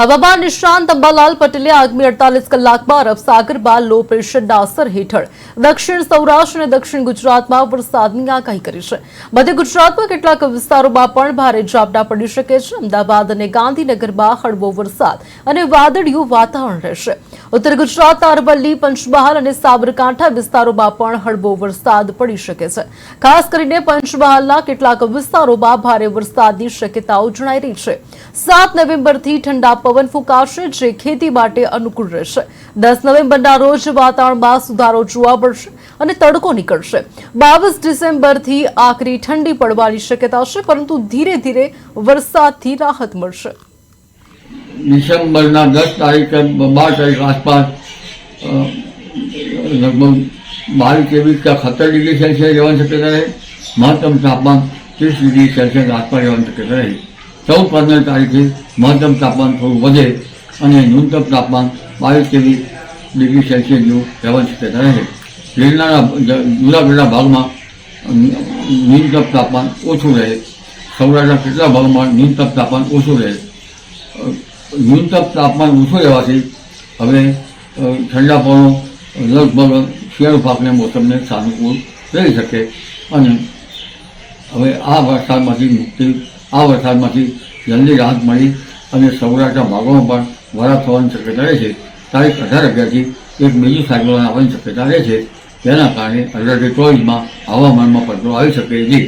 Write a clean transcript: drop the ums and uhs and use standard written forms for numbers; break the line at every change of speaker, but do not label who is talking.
હવામાન નિષ્ણાંત અંબાલાલ પટેલે આગામી 48 કલાકમાં અરબ સાગર બાદ લો પ્રેશરના અસર હેઠળ દક્ષિણ સૌરાષ્ટ્ર અને દક્ષિણ ગુજરાતમાં વરસાદની આગાહી કરી છે। મધ્ય ગુજરાતમાં કેટલાક વિસ્તારોમાં પણ ભારે ઝાપટા પડી શકે છે। અમદાવાદ અને ગાંધીનગરમાં હળવો વરસાદ અને વાદળિયું વાતાવરણ રહેશે। ઉત્તર ગુજરાતના અરવલ્લી, પંચમહાલ અને સાબરકાંઠા વિસ્તારોમાં પણ હળવો વરસાદ પડી શકે છે। ખાસ કરીને પંચમહાલના કેટલાક વિસ્તારોમાં ભારે વરસાદની શક્યતાઓ જણાઈ રહી છે। 7 નવેમ્બરથી ઠંડા પવન ફૂંકાશે, જે ખેતી માટે અનુકૂળ રહેશે। 10 નવેમ્બરના રોજ વાતાવરણમાં સુધારો જોવા મળશે અને તડકો નીકળશે। 22 ડિસેમ્બરથી આકરી ઠંડી પડવાની શક્યતા છે, પરંતુ ધીરે ધીરે વરસાદથી રાહત મળશે।
ડિસેમ્બરના 10 તારીખ 12 તારીખ આસપાસ लगभग 22 का 70 डिग्री सेल्सियस રહેવાની શક્યતા રહે। મહત્તમ તાપમાન 30 डिग्री सेल्सियस आसपास રહેવાની શક્યતા રહે। 14-15 તારીખે મહત્તમ તાપમાન થોડું વધે અને ન્યૂનતમ તાપમાન 22-23 डिग्री सेल्सियस જેવું રહેવાની શક્યતા રહે। જૂનાગઢના ભાગમાં ન્યૂનતમ તાપમાન ઓછું રહે। સૌરાષ્ટ્રના કેટલા ભાગમાં ન્યૂનતમ તાપમાન ઓછું રહે। ન્યૂનતમ તાપમાન ઓછું રહેવાથી હવે ઠંડા પવનો લગભગ શિયાળુ પાકને મોસમને સાનુકૂળ રહી શકે અને હવે આ વરસાદમાંથી જલ્દી રાહત મળી અને સૌરાષ્ટ્રના ભાગોમાં પણ વરસાદ થવાની શક્યતા રહે છે। તારીખ 18-11થી એક બીજું સાયક્લોન આવવાની શક્યતા રહે છે, જેના કારણે 18-24માં હવામાનમાં પલટો આવી શકે છે।